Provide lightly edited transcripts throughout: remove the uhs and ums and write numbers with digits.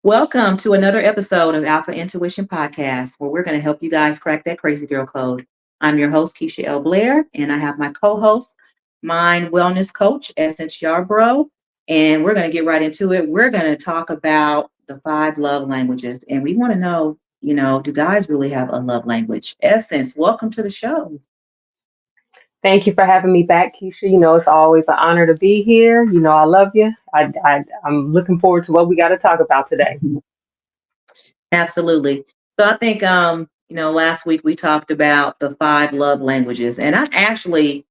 Welcome to another episode of Alpha Intuition Podcast, where we're going to help you guys crack that crazy girl code. I'm your host, Keisha L. Blair, and I have my co-host, Mind Wellness Coach, Essence Yarbrough, and we're going to get right into it. We're going to talk about the five love languages, and we want to know, do guys really have a love language? Essence, welcome to the show. Thank you for having me back, Keisha. It's always an honor to be here. I love you. I'm looking forward to what we got to talk about today. Absolutely. So I think, last week we talked about the five love languages, and I'm going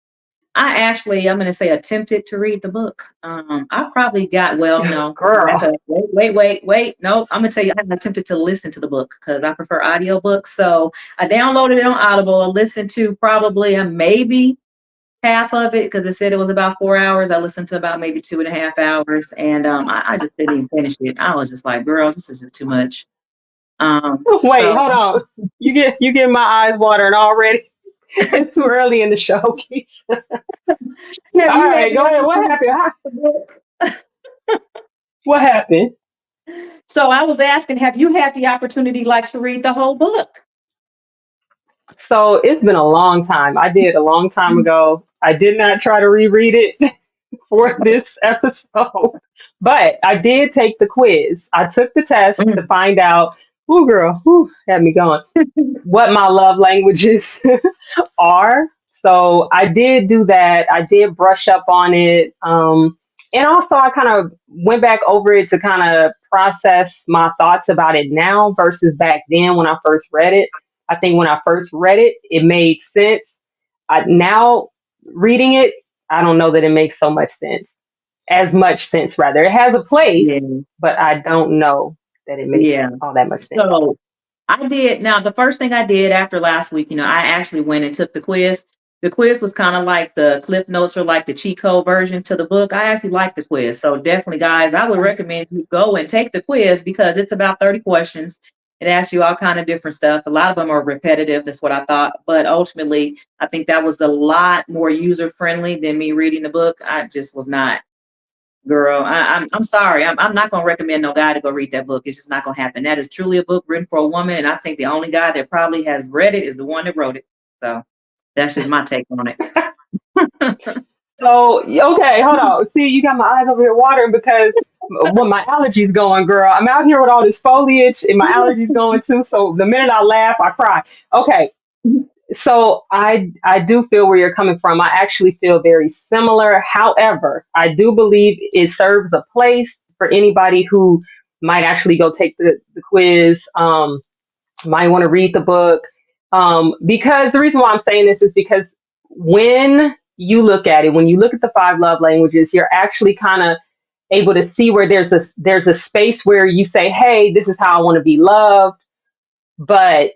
to say attempted to read the book. I probably got, well, no, back Girl, up. Wait. No, I'm going to tell you, I attempted to listen to the book because I prefer audiobooks. So I downloaded it on Audible. I listened to probably maybe half of it because it said it was about 4 hours. I listened to about maybe 2.5 hours, and I just didn't even finish it. I was just like, girl, this is too much. wait, So hold on. You get my eyes watering already. It's too early in the show, Keisha. have All you had right, the go ahead. What opportunity happened? to read the book? What happened? So I was asking, have you had the opportunity like to read the whole book? So it's been a long time. I did a long time ago. I did not try to reread it for this episode, but I did take the quiz. I took the test to Mm. find out, ooh, girl, who had me going, what my love languages are. So I did do that. I did brush up on it. And also, I kind of went back over it to kind of process my thoughts about it now versus back then when I first read it. I think when I first read it, it made sense. Now, reading it, I don't know that it makes so much sense. As much sense, rather. It has a place, Yeah, but I don't know that it makes yeah. all that much sense. So I did. Now, the first thing I did after last week, I actually went and took the quiz. The quiz was kind of like the Cliff Notes or like the cheat code version to the book. I actually liked the quiz. So definitely, guys, I would recommend you go and take the quiz because it's about 30 questions. It asks you all kind of different stuff. A lot of them are repetitive. That's what I thought. But ultimately, I think that was a lot more user friendly than me reading the book. I just was not. Girl, I'm sorry. I'm not gonna recommend no guy to go read that book. It's just not gonna happen. That is truly a book written for a woman, and I think the only guy that probably has read it is the one that wrote it. So that's just my take on it. So, okay, hold on. See, you got my eyes over here watering because when my allergies going, girl, I'm out here with all this foliage and my allergies going too. So the minute I laugh, I cry. Okay, so I do feel where you're coming from. I actually feel very similar. However, I do believe it serves a place for anybody who might actually go take the quiz, might want to read the book. Because the reason why I'm saying this is because when you look at it, when you look at the five love languages, you're actually kind of able to see where there's a space where you say, hey, this is how I want to be loved, but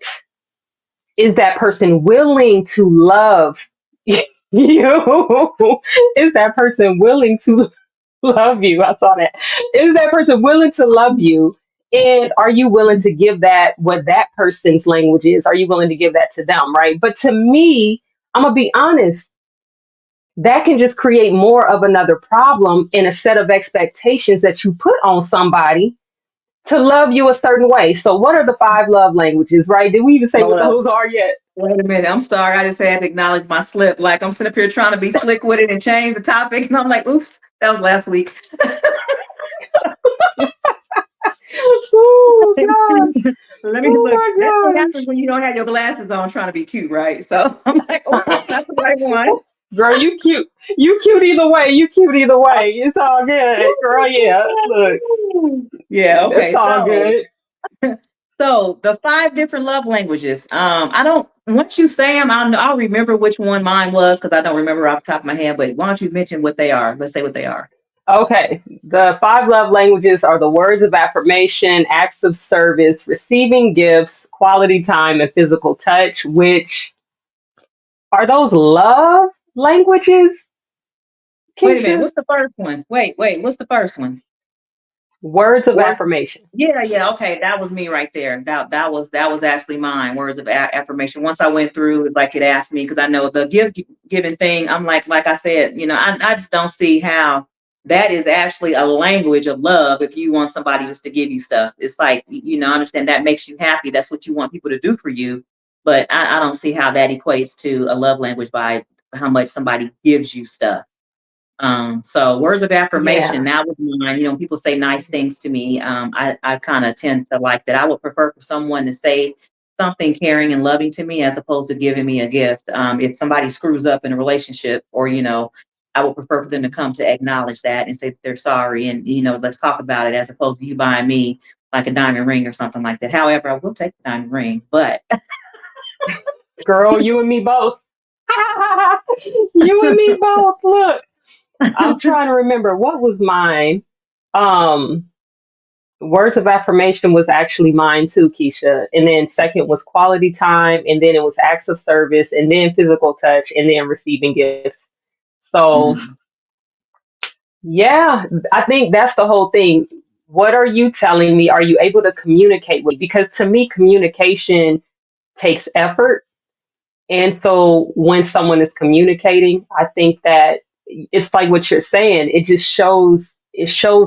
is that person willing to love you? Is that person willing to love you? I saw that. Is that person willing to love you? And are you willing to give that what that person's language is? Are you willing to give that to them? Right. But to me, I'm going to be honest, that can just create more of another problem in a set of expectations that you put on somebody to love you a certain way. So, what are the five love languages, right? Did we even say what Hold up. those are yet? Wait a minute. I'm sorry. I just had to acknowledge my slip. Like I'm sitting up here trying to be slick with it and change the topic, and I'm like, oops, that was last week. Oh, gosh. Let me Oh, look. That's what my happens gosh. when you don't have your glasses on, trying to be cute, right? So I'm like, oh, that's not the right one. Girl, you cute. You cute either way. You cute either way. It's all good. Girl, yeah. Look, Yeah, it's okay. all So good. the five different love languages. I don't once you say them, I'll remember which one mine was because I don't remember off the top of my head, but why don't you mention what they are? Let's say what they are. Okay. The five love languages are the words of affirmation, acts of service, receiving gifts, quality time, and physical touch, which are those love languages, Wait a minute, Keisha? what's the first one? Wait, what's the first one? Words of Word. affirmation. Yeah, okay, that was me right there. That was actually mine. Words of affirmation. Once I went through, like it asked me because I know the gift giving thing. I'm like I said, I just don't see how. that is actually a language of love. If you want somebody just to give you stuff, it's like, I understand that makes you happy. That's what you want people to do for you. But I don't see how that equates to a love language by how much somebody gives you stuff. So words of affirmation, Yeah. that was mine. People say nice things to me. I kind of tend to like that. I would prefer for someone to say something caring and loving to me as opposed to giving me a gift. If somebody screws up in a relationship or, I would prefer for them to come to acknowledge that and say that they're sorry and, let's talk about it as opposed to you buying me like a diamond ring or something like that. However, I will take the diamond ring, but Girl, you and me both. You and me both. Look, I'm trying to remember what was mine. Um, Words of affirmation was actually mine too, Keisha. And then second was quality time, and then it was acts of service, and then physical touch, and then receiving gifts. So Mhm. yeah, I think that's the whole thing. What are you telling me? Are you able to communicate with? Because to me, communication takes effort. And so when someone is communicating, I think that it's like what you're saying. It shows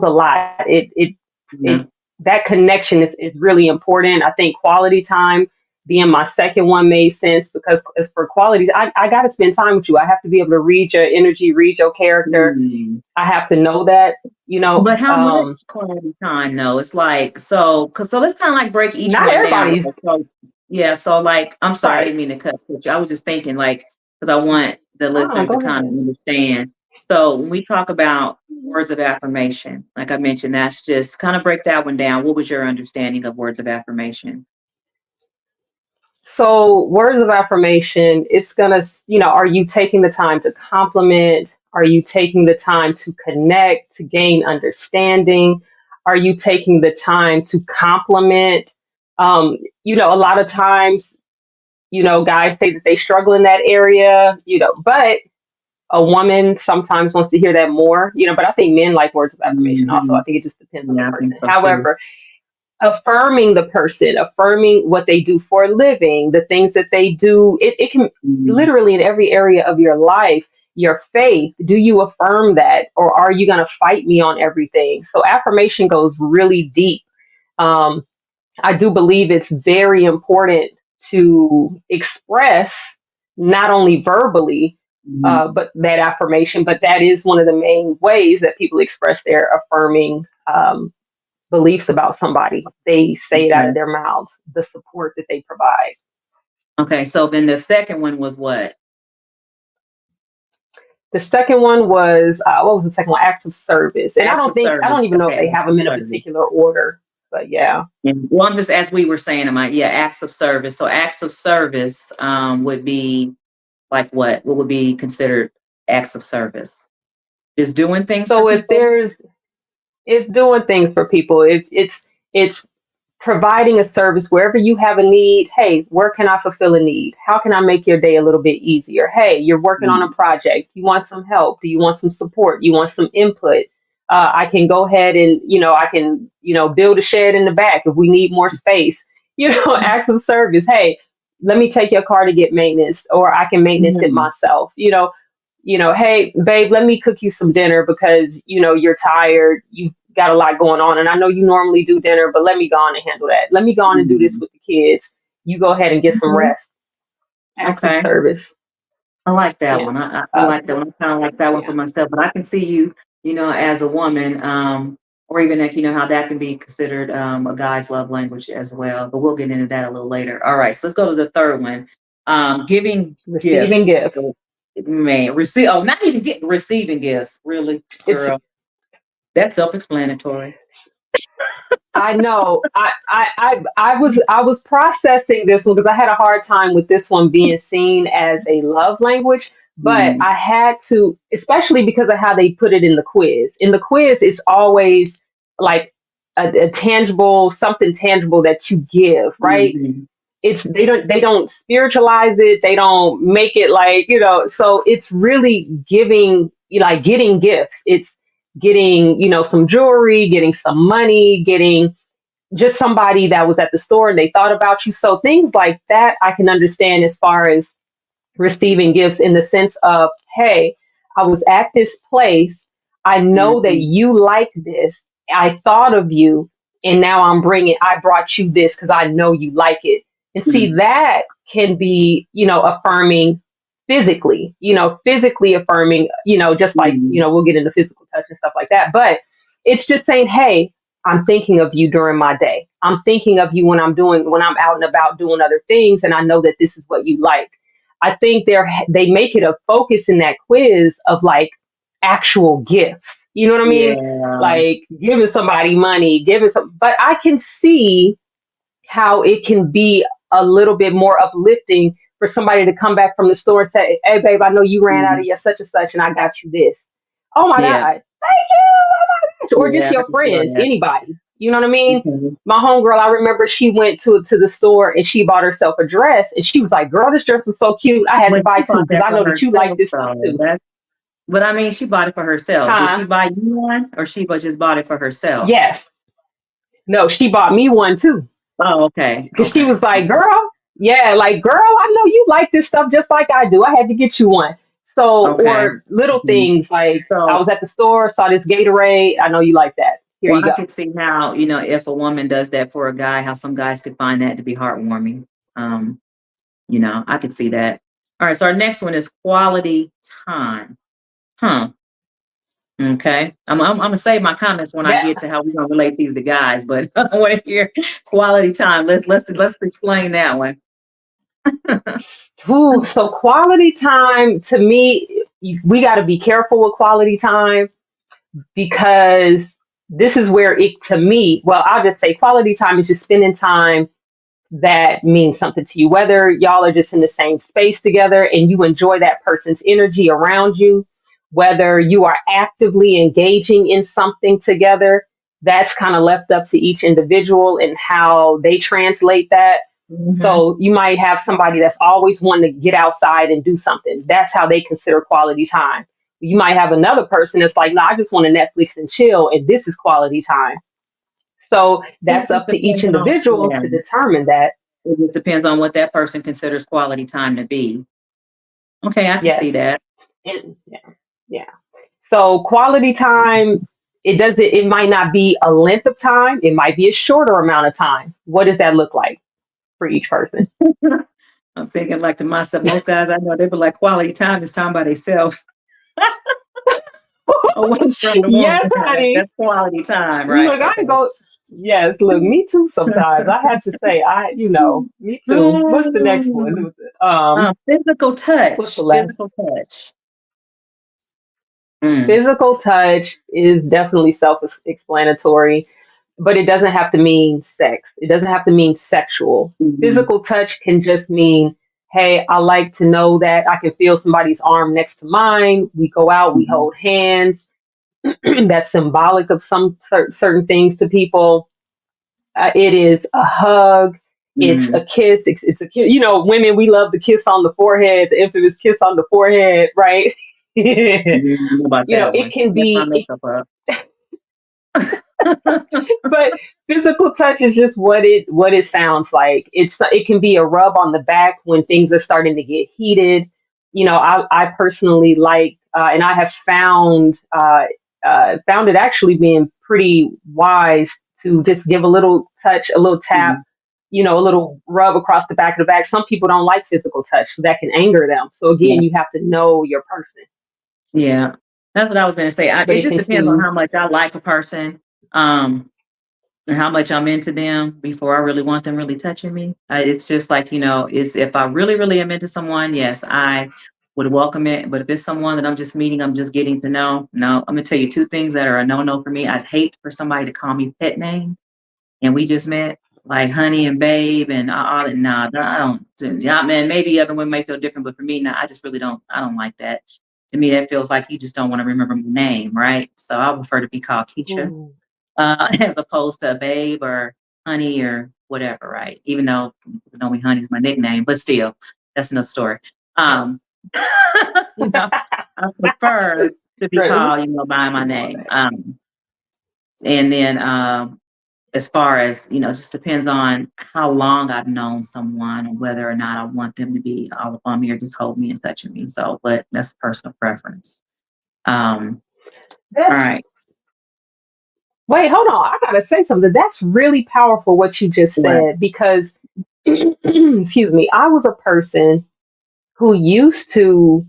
a lot. It Yeah. that connection is really important. I think quality time being my second one made sense because as for qualities, I got to spend time with you. I have to be able to read your energy, read your character. Mm. I have to know that, But how much quality time though? It's like so let's kind of like break each not one down. everybody's So yeah, so like I'm sorry, I right. didn't mean to cut you. I was just thinking like because I want the Oh, listeners to go kind of ahead. understand. So when we talk about words of affirmation, like I mentioned, that's just kind of break that one down. What was your understanding of words of affirmation? So, words of affirmation, it's gonna, are you taking the time to compliment? Are you taking the time to connect, to gain understanding? Are you taking the time to compliment? A lot of times, guys say that they struggle in that area, but a woman sometimes wants to hear that more, but I think men like words of affirmation also. Hmm. I think it just depends on the Yeah, I think person. so too. However, affirming the person, affirming what they do for a living, the things that they do. It can Hmm. literally in every area of your life, your faith, do you affirm that or are you going to fight me on everything? So affirmation goes really deep. Um, I do believe it's very important to express not only verbally, Hmm. but that affirmation, but that is one of the main ways that people express their affirming beliefs about somebody. They say it out of Okay. their mouths, the support that they provide. Okay. So then the second one was what? The second one was what was the second one? Acts of service. And Acts of I service. don't even know if Okay, they acts have of them in a service. particular order, but yeah. And well, I'm just as we were saying, yeah, acts of service. So acts of service would be like what? What would be considered acts of service? Just doing things for So if people? it's doing things for people, it's providing a service wherever you have a need. Hey, where can I fulfill a need? How can I make your day a little bit easier? Hey, you're working on a Mm. project. You want some help? Do you want some support? You want some input? I can go ahead and, I can, build a shed in the back if we need more space. Acts of service. Hey, let me take your car to get maintenance, or I can maintenance it Mhm. myself. Hey, babe, let me cook you some dinner because, you're tired. You got a lot going on. And I know you normally do dinner, but let me go on and handle that. Let me go on and do this Mhm. with the kids. You go ahead and get some Okay. rest. Acts of Okay. service. I like that Yeah. one. I Uh, like that one. I kind of like that one for yeah. myself, but I can see you, as a woman, or even like, how that can be considered a guy's love language as well. But we'll get into that a little later. All right, so let's go to the third one. Giving gifts. Receiving gifts. Man, receive. Oh, not even get receiving gifts. Really, It's girl. That's self-explanatory. I know. I was processing this one because I had a hard time with this one being seen as a love language, but Mm, I had to, especially because of how they put it in the quiz. In the quiz, it's always like a tangible, something tangible that you give, right? mhm, It's they don't spiritualize it. They don't make it like, so it's really giving, like getting gifts. It's getting, some jewelry, getting some money, getting just somebody that was at the store and they thought about you. So things like that I can understand as far as receiving gifts in the sense of, hey, I was at this place. I know that Mhm. you like this. I thought of you, and now I brought you this because I know you like it. And see, Mhm. that can be, affirming physically, physically affirming, just like, Mhm. we'll get into physical touch and stuff like that. But it's just saying, hey, I'm thinking of you during my day. I'm thinking of you when I'm out and about doing other things, and I know that this is what you like. I think they make it a focus in that quiz of like actual gifts. You know what I mean? Yeah. Like giving somebody money, but I can see how it can be a little bit more uplifting for somebody to come back from the store and say, "Hey, babe, I know you ran out of Mhm. your such and such, and I got you this." Oh my Yeah. God, thank you! Oh my gosh! Or just Yeah. I your can feel friends, that. anybody. You know what I mean? Mhm. My homegirl, I remember she went to the store and she bought herself a dress, and she was like, "Girl, this dress is so cute. I had to But buy she two bought because that I for know that you like herself, this stuff though. too." But I mean, she bought it for herself. Did she Huh? buy you one, or just bought it for herself? Yes. No, she bought me one too. Oh, okay. Because she Okay. was like, girl, yeah, like, girl, I know you like this stuff just like I do. I had to get you one. So, Okay. or little Mhm. things like I So, was at the store, saw this Gatorade. I know you like that. Here well, you I go. could see how, if a woman does that for a guy, how some guys could find that to be heartwarming. Um, I could see that. All right. So our next one is quality time. Huh. Okay. I'm gonna save my comments when I Yeah. get to how we're gonna relate these to guys, but I want to hear quality time. Let's explain that one. Ooh, so quality time to me, we got to be careful with quality time because this is where it, to me, well, I'll just say quality time is just spending time that means something to you, whether y'all are just in the same space together and you enjoy that person's energy around you, whether you are actively engaging in something together. That's kind of left up to each individual and how they translate that. Hmm. So you might have somebody that's always wanting to get outside and do something. That's how they consider quality time. You might have another person that's like, no, I just want to Netflix and chill, and this is quality time. So It that's just up to each depends on, individual yeah. to determine that. It just depends on what that person considers quality time to be. Okay, I can see Yes. that. Yeah. Yeah. So quality time, it might not be a length of time. It might be a shorter amount of time. What does that look like for each person? I'm thinking like to myself, most guys I know, they be like quality time is time by themselves away from the woman. Yes, honey. That's quality time, right? Look, I Okay. go, yes, look, me too sometimes. I have to say, me too. What's the next one? Physical What's the touch. last? Physical touch. Mm. Physical touch is definitely self-explanatory, but it doesn't have to mean sex. It doesn't have to mean sexual. Mhm. Physical touch can just mean, hey, I like to know that I can feel somebody's arm next to mine. We go out, we Mhm. hold hands. That's symbolic of some certain things to people. It is a hug. It's a Mhm. kiss. It's a kiss. Women, we love the kiss on the forehead, the infamous kiss on the forehead, right? Mhm. Know about that It one. can Mess my be, makeup up. but physical touch is just what it sounds like. It can be a rub on the back when things are starting to get heated. I personally like, and I have found it actually being pretty wise to just give a little touch, a little tap, Mhm. a little rub across the back of the back. Some people don't like physical touch, so that can anger them. So Yeah. again, you have to know your person, Yeah. That's what I was gonna say. but It it just can depends on soothe. how much I like a person. Um, and how much I'm into them before I really want them really touching me. It's just like, it's if I really, really am into someone, yes, I would welcome it. But if it's someone that I'm just meeting, I'm just getting to know, no, I'm gonna tell you two things that are a no-no for me. I'd hate for somebody to call me pet names and we just met, like honey and babe and all that. Nah, I don't. Yeah, man, maybe other women may feel different, but for me, nah, I just really don't. I don't like that. To me, that feels like you just don't want to remember my name, right? So I prefer to be called Keisha Ooh. as opposed to babe or honey or whatever, right? Even though people know me honey's my nickname, but still, that's another story. Um, you know, I prefer to be Right. called, by my My name. name. And then as far as, just depends on how long I've known someone and whether or not I want them to be all up on me or just hold me and touching me. So, but that's personal preference. Um, All That's right. Wait, hold on. I gotta say something. That's really powerful what you just What? said because, excuse me, I was a person who used to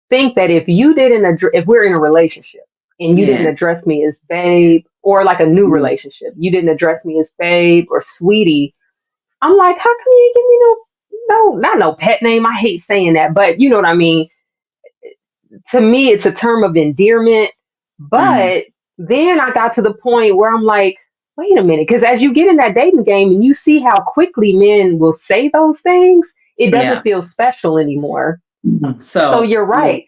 think that if you didn't address, if we're in a relationship and you didn't Yeah. address me as babe, or like a new Yeah. relationship, you didn't address me as babe or sweetie. I'm like, how come you didn't give me not no pet name? I hate saying that, but you know what I mean. To me, it's a term of endearment. Mm, But then I got to the point where I'm like, wait a minute, because as you get in that dating game and you see how quickly men will say those things, it doesn't yeah. feel special anymore. So So you're look, right.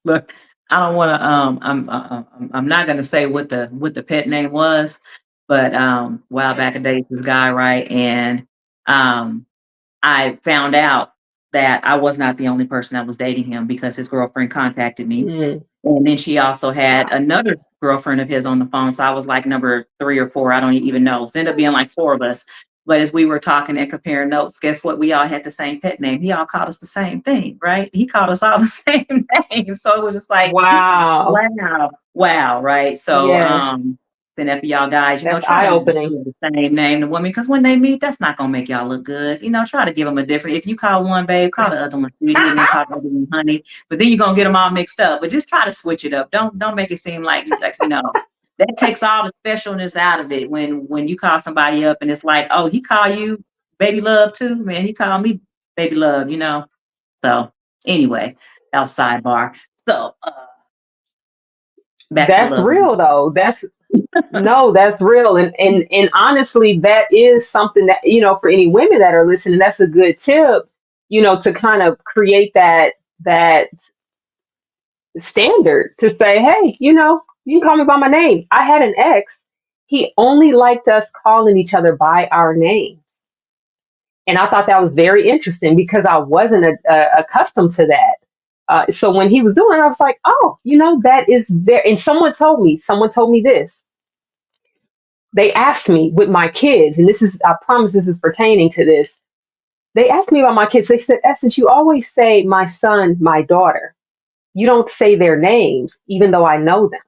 look, I don't want to. I'm not gonna say what the pet name was, but a while back I dated this guy, right? And um, I found out that I was not the only person that was dating him because his girlfriend contacted me. Mm, And then she also had wow. another girlfriend of his on the phone. So I was like number 3 or 4. I don't even know. So it ended up being like 4 of us. But as we were talking and comparing notes, guess what? We all had the same pet name. He all called us the same thing, right? He called us all the same name. So it was just like, Wow. wow, wow, right? So Yes, then for y'all guys, that's try eye to opening. give the same name to women because when they meet, that's not gonna make y'all look good. Try to give them a different. If you call one babe, call the other one sweetie, and then call the other one honey. But then you're gonna get them all mixed up. But just try to switch it up. Don't make it seem like that takes all the specialness out of it when you call somebody up and it's like, oh, he call you baby love too, man. He called me baby love. So anyway, that was sidebar. So back to the That's love real language. though. That's No, that's real. And honestly, that is something that, for any women that are listening, that's a good tip, to kind of create that standard to say, hey, you can call me by my name. I had an ex, he only liked us calling each other by our names. And I thought that was very interesting because I wasn't accustomed to that. So when he was doing it, I was like, oh, that is very, and someone told me this. They asked me with my kids, and I promise this is pertaining to this. They asked me about my kids. They said, Essence, you always say my son, my daughter. You don't say their names, even though I know them.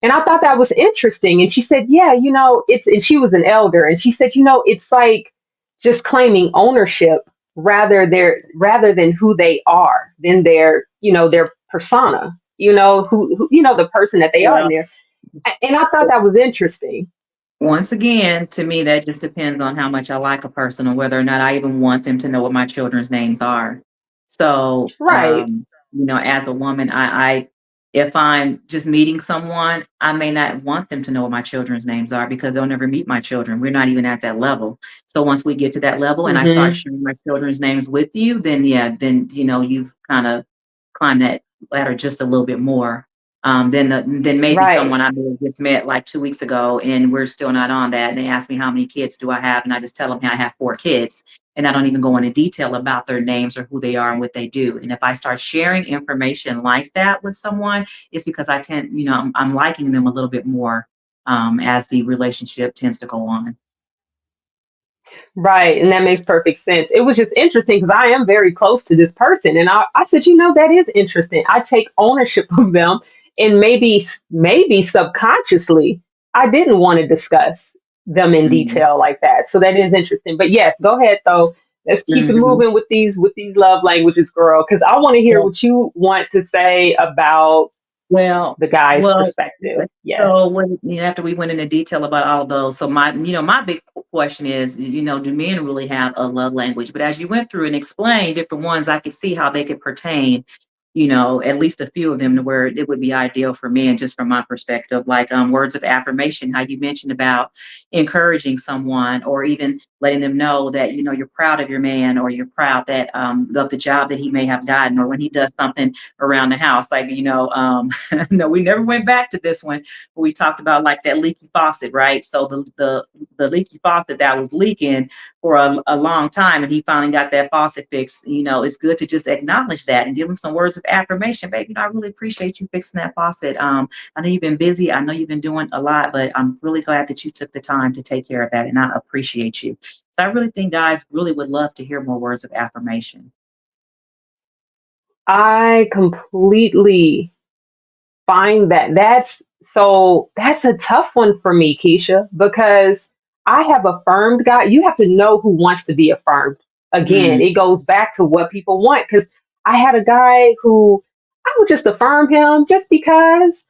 And I thought that was interesting. And she said, yeah, and she was an elder. And she said, it's like just claiming ownership rather than who they are, than their persona, the person that they are in Well, there. And I thought that was interesting. once again, to me, that just depends on how much I like a person and whether or not I even want them to know what my children's names are. So, Right. as a woman, if I'm just meeting someone, I may not want them to know what my children's names are because they'll never meet my children. We're not even at that level. So once we get to that level and I start Hmm. sharing my children's names with you, then yeah, then you've kind of climbed that ladder just a little bit more. Then maybe Right. someone I may have just met like 2 weeks ago, and we're still not on that. And they ask me how many kids do I have, and I just tell them I have 4 kids, and I don't even go into detail about their names or who they are and what they do. And if I start sharing information like that with someone, it's because I tend, I'm liking them a little bit more as the relationship tends to go on. Right, and that makes perfect sense. It was just interesting because I am very close to this person, and I said, that is interesting. I take ownership of them, and maybe subconsciously, I didn't want to discuss them in Mhm. detail like that. So that is interesting. But yes, go ahead though. Let's keep it Mhm. moving with these love languages, girl, because I want to hear what you want to say about Well, the guy's well, perspective. Yes. so after we went into detail about all of those, so my big question is, do men really have a love language? But as you went through and explained different ones, I could see how they could pertain, at least a few of them to where it would be ideal for men, just from my perspective, like words of affirmation, how you mentioned about encouraging someone or even letting them know that, you're proud of your man or you're proud that of the job that he may have gotten or when he does something around the house. Like, no, we never went back to this one, but we talked about like that leaky faucet, right? So the leaky faucet that was leaking for a long time and he finally got that faucet fixed. It's good to just acknowledge that and give him some words of affirmation. Baby, I really appreciate you fixing that faucet. I know you've been busy. I know you've been doing a lot, but I'm really glad that you took the time to take care of that and I appreciate you. So I really think guys really would love to hear more words of affirmation. I completely find that that's a tough one for me, Keisha, because I have affirmed God. You have to know who wants to be affirmed. Again, Mm, it goes back to what people want. Because I had a guy who I would just affirm him just because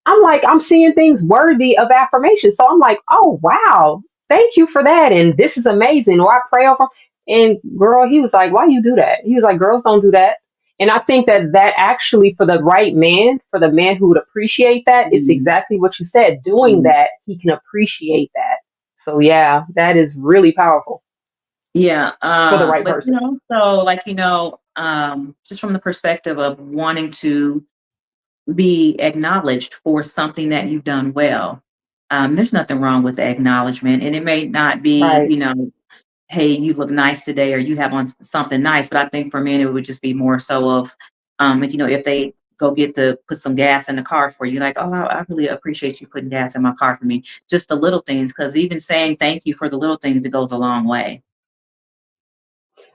I'm like, I'm seeing things worthy of affirmation. So I'm like, oh, wow, thank you for that. And this is amazing. Or I pray over. And girl, he was like, why you do that? He was like, girls don't do that. And I think that that actually, for the right man, for the man who would appreciate that, it's mm, exactly what you said. Doing mm. that, he can appreciate that. So yeah, that is really powerful Yeah, for the right but person. so like just from the perspective of wanting to be acknowledged for something that you've done well. There's nothing wrong with the acknowledgement, and it may not be, Right. hey, you look nice today, or you have on something nice. But I think for men, it would just be more so of, if they go put some gas in the car for you, like, oh, I really appreciate you putting gas in my car for me. Just the little things, because even saying thank you for the little things, it goes a long way.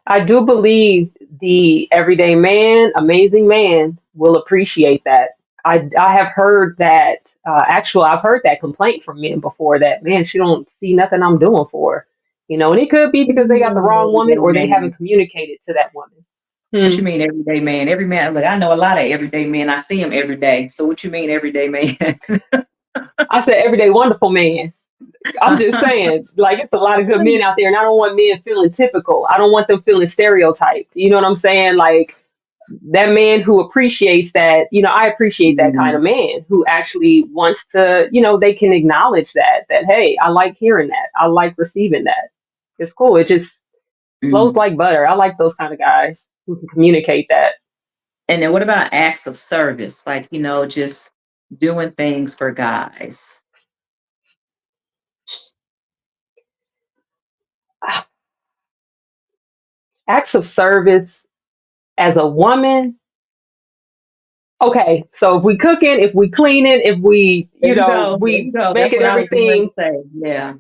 I do believe the everyday man, amazing man, will appreciate that. I have heard that. I've heard that complaint from men before that man, she don't see nothing I'm doing for her. And it could be What do because you they got the mean, wrong woman everyday or they man? haven't communicated to that woman. What you Hmm. mean everyday man? Every man, look, I know a lot of everyday men. I see them every day. So what you mean everyday man? I said everyday wonderful man. I'm just saying, like it's a lot of good men out there, and I don't want men feeling typical. I don't want them feeling stereotyped. You know what I'm saying? Like that man who appreciates that, I appreciate that kind of Mm, man who actually wants to, they can acknowledge that, hey, I like hearing that. I like receiving that. It's cool. It just flows mm. like butter. I like those kind of guys who can communicate that. And then what about acts of service? Like, just doing things for guys. Acts of service as a woman. Okay, so if we cooking, if we cleaning, if we, There you go. There we you go. That's making what I was going to everything. say. Yeah.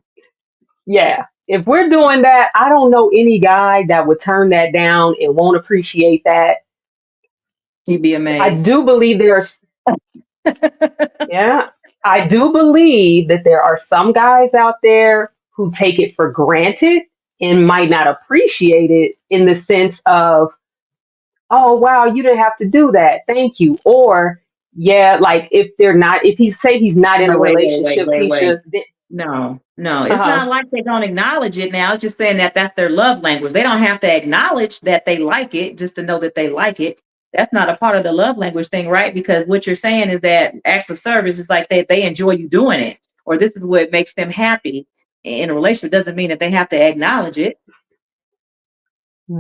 Yeah. If we're doing that, I don't know any guy that would turn that down and won't appreciate that. You'd be I amazed. do believe there's, yeah, I do believe that there are some guys out there who take it for granted and might not appreciate it in the sense of, oh, wow, you didn't have to do that. Thank you. Or, yeah, like if he say he's not in No, a wait, relationship, wait, wait. Keisha, then, No. It's uh-huh. not like they don't acknowledge it now. It's just saying that that's their love language. They don't have to acknowledge that they like it just to know that they like it. That's not a part of the love language thing, right? Because what you're saying is that acts of service is like they enjoy you doing it, or this is what makes them happy in a relationship. Doesn't mean that they have to acknowledge it,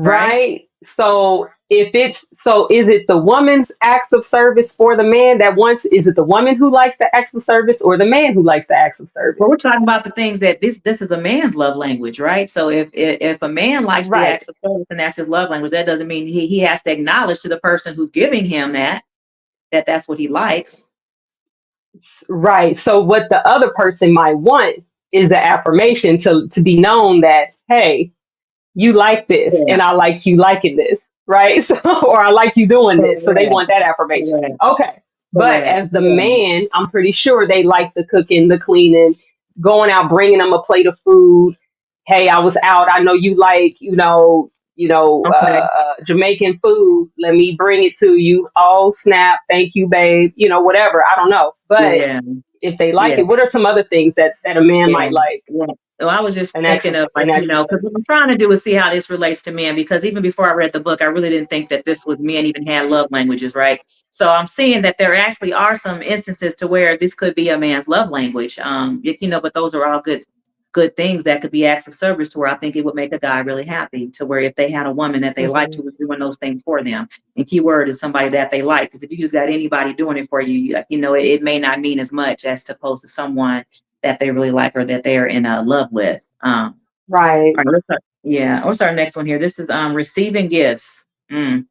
right? Right. So is it the woman's acts of service for the man that wants, is it the woman who likes the acts of service or the man who likes the acts of Well, we're service? talking about the things that this is a man's love language, right? So if a man likes the Right. acts of service and that's his love language, that doesn't mean he has to acknowledge to the person who's giving him that that's what he likes. Right. So what the other person might want is the affirmation to be known that, hey, you like this Yeah, and I like you liking this, right? So, or I like you doing this. So they correct, want that affirmation. correct, Okay. But correct. as the Yeah, man, I'm pretty sure they like the cooking, the cleaning, going out, bringing them a plate of food. Hey, I was out. I know you like, okay. Jamaican food. Let me bring it to you. Oh, snap. Thank you, babe. Whatever. I don't know. But Yeah, if they like yeah. it, what are some other things that a man Yeah, might like? yeah. So I was just An acts thinking of of an like, acts of because what I'm service. trying to do is see how this relates to men, because even before I read the book, I really didn't think that this was men even had love languages, right? So I'm seeing that there actually are some instances to where this could be a man's love language. But those are all good things that could be acts of service to where I think it would make a guy really happy to where if they had a woman that they liked Mhm. who was doing those things for them. And keyword is somebody that they like. Because if you just got anybody doing it for you, it may not mean as much as opposed to someone that they really like or that they're in love with. Right. All right, let's start next one here. This is receiving gifts. Mm,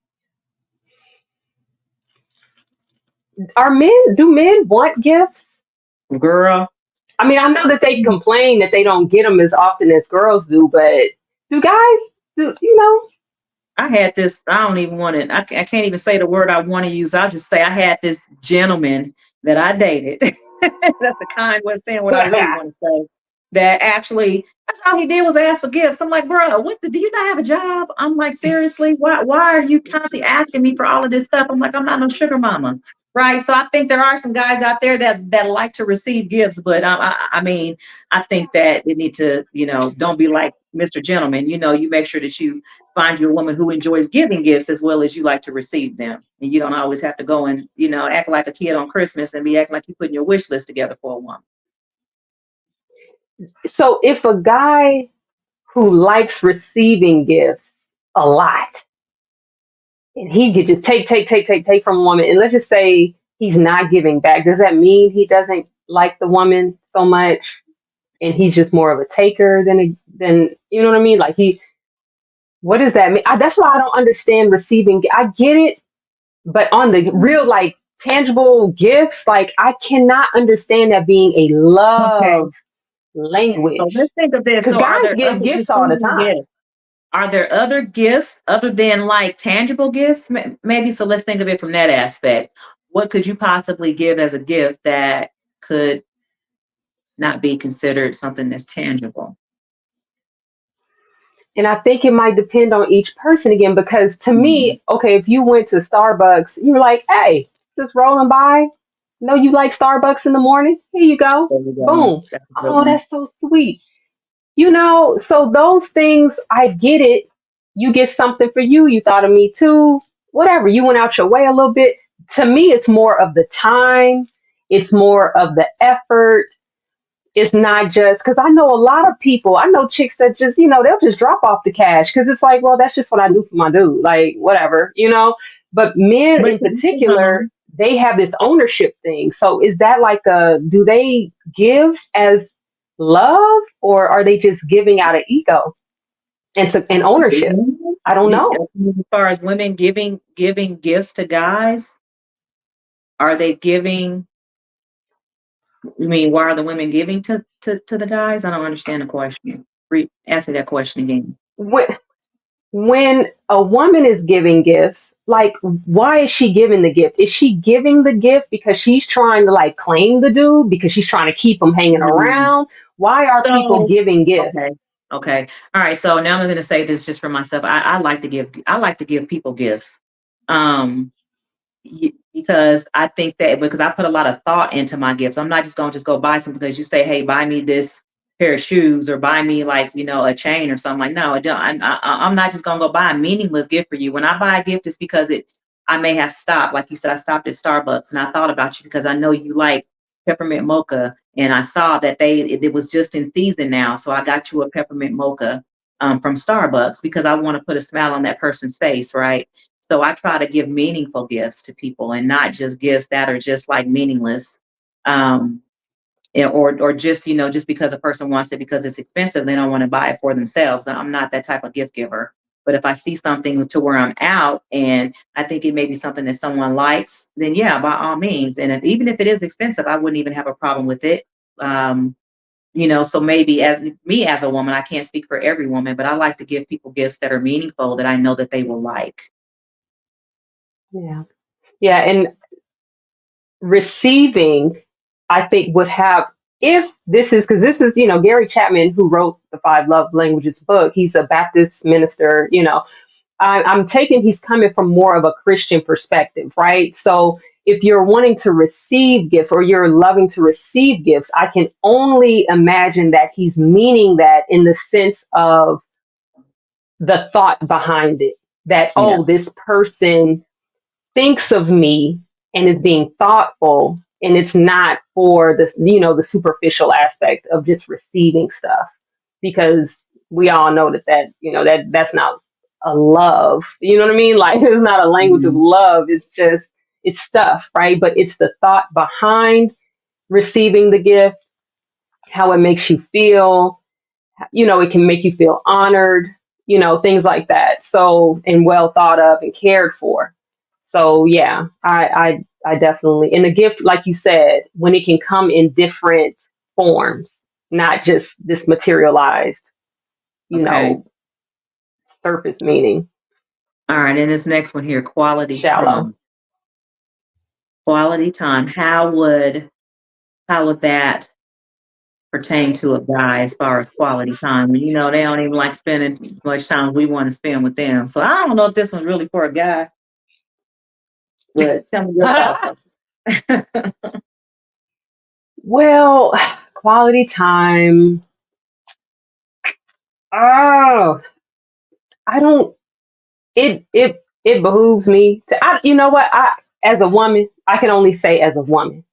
Do men want gifts? girl, I mean, I know that they complain that they don't get them as often as girls do, but do guys do, I had this, I don't even want to, I can't even say the word I want to use. I'll just say I had this gentleman that I dated. That's the kind way of saying what I really want to say. That actually, that's all he did was ask for gifts. I'm like, bro, do you not have a job? I'm like, seriously, why are you constantly asking me for all of this stuff? I'm like, I'm not no sugar mama. Right. So I think there are some guys out there that like to receive gifts, but I mean, I think that they need to, don't be like Mr. Gentleman. You make sure that you find you a woman who enjoys giving gifts as well as you like to receive them. And you don't always have to go and, act like a kid on Christmas and be acting like you're putting your wish list together for a woman. So if a guy who likes receiving gifts a lot, and he could just take from a woman, and let's just say he's not giving back, does that mean he doesn't like the woman so much, and he's just more of a taker than you know what I mean? Like what does that mean? That's why I don't understand receiving. I get it, but on the real, like, tangible gifts, like, I cannot understand that being a Okay. love So language, let's think of this. because So are guys there give other gifts all the receiving time. gifts? Are there other gifts other than like tangible gifts? Maybe. So let's think of it from that aspect. What could you possibly give as a gift that could not be considered something that's tangible? And I think it might depend on each person again, because to Mhm. me, okay, if you went to Starbucks, you were like, hey, just rolling by. Know you like Starbucks in the morning? Here you go. There we go. Boom. That's a good Oh, one. that's so sweet. So those things, I get it. You get something for you. You thought of me too. Whatever. You went out your way a little bit. To me, it's more of the time, it's more of the effort. It's not just because I know a lot of people, I know chicks that just, they'll just drop off the cash because it's like, well, that's just what I do for my dude. Like, whatever. But men But in particular, they have this ownership thing. So is that like do they give as love, or are they just giving out of ego and ownership? I don't know. as far as women giving gifts to guys, are they giving? You mean why are the women giving to the guys? I don't understand the question. Answer that question again. When a woman is giving gifts, like, why is she giving the gift? Is she giving the gift because she's trying to, like, claim the dude because she's trying to keep him hanging Mm. around? Why are people So giving okay, gifts? okay, all right. So now I'm going to say this just for myself. I like to give people gifts. Um, because I think that because I put a lot of thought into my gifts. I'm not just going to just go buy something because you say, "Hey, buy me this pair of shoes," or buy me like a chain or something. Like, no, I don't. I'm not just going to go buy a meaningless gift for you. When I buy a gift, it's because I may have stopped. Like you said, I stopped at Starbucks and I thought about you because I know you like peppermint mocha, and I saw that it was just in season now, so I got you a peppermint mocha from Starbucks because I want to put a smile on that person's face, right? So I try to give meaningful gifts to people and not just gifts that are just like meaningless. Um, or just, just because a person wants it because it's expensive, they don't want to buy it for themselves. I'm not that type of gift giver. But if I see something to where I'm out and I think it may be something that someone likes, then yeah, by all means. And even if it is expensive, I wouldn't even have a problem with it. Um, so maybe as a woman, I can't speak for every woman, but I like to give people gifts that are meaningful that I know that they will like. Yeah. Yeah. And receiving, I think, would have, if this is, because this is, Gary Chapman, who wrote the Five Love Languages book, he's a Baptist minister. I'm taking he's coming from more of a Christian perspective, right? So if you're wanting to receive gifts or you're loving to receive gifts, I can only imagine that he's meaning that in the sense of the thought behind it. That, Yeah. oh, this person thinks of me and is being thoughtful, and it's not for the superficial aspect of just receiving stuff, because we all know that's not a love, you know what I mean? Like, it's not a language of Mhm. love. It's stuff, right? But it's the thought behind receiving the gift, how it makes you feel. It can make you feel honored, things like that. So, and well thought of and cared for. So yeah, I definitely, and the gift, like you said, when it can come in different forms, not just this materialized, you Okay. know, surface meaning. All right, and this next one here, quality Shallow. time. Quality time. How would that pertain to a guy as far as quality time? And they don't even like spending as much time as we want to spend with them. So I don't know if this one's really for a guy, but tell me your thoughts on it. Well, quality time. Oh, I don't. It behooves me to. You know what? As a woman, I can only say as a woman.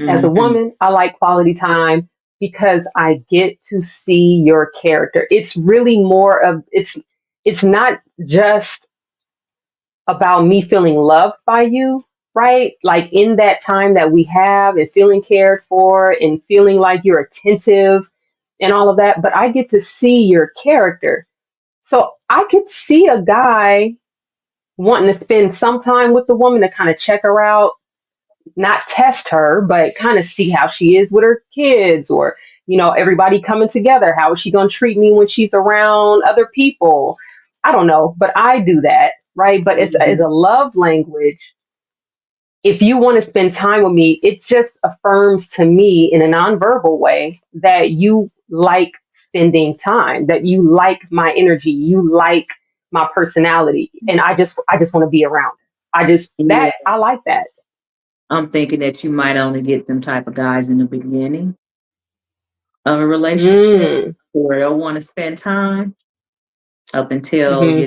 As a Hmm. woman, I like quality time because I get to see your character. It's really more of it's not just about me feeling loved by you, right? Like in that time that we have and feeling cared for and feeling like you're attentive and all of that, but I get to see your character. So I could see a guy wanting to spend some time with the woman to kind of check her out, not test her, but kind of see how she is with her kids or, everybody coming together. How is she going to treat me when she's around other people? I don't know, but I do that, right? But as Hmm. a love language, if you want to spend time with me, it just affirms to me in a nonverbal way that you like spending time, that you like my energy, you like my personality, and I just want to be around. Yeah, I like that. I'm thinking that you might only get them type of guys in the beginning of a relationship Mm. where they'll want to spend time up until, Hmm.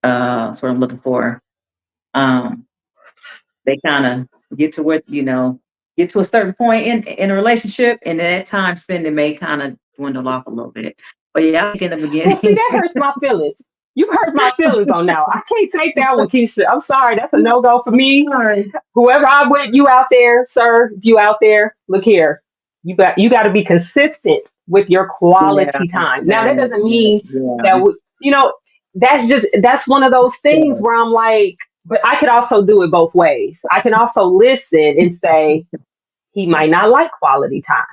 that's what I'm looking for. Um, they kind of get to where, get to a certain point in a relationship, and then that time spending may kind of dwindle off a little bit. But yeah, I think in the Well, see, beginning. that hurts my feelings. You hurt my feelings on now. I can't take that one, Keisha. I'm sorry. That's a no go for me. Sorry. Whoever I with, you out there, sir, if you out there, look here. You got to be consistent with your Yeah, quality time. Now that doesn't yeah, mean yeah. that that's one of those things So, where I'm like, but I could also do it both ways. I can also listen and say he might not like quality time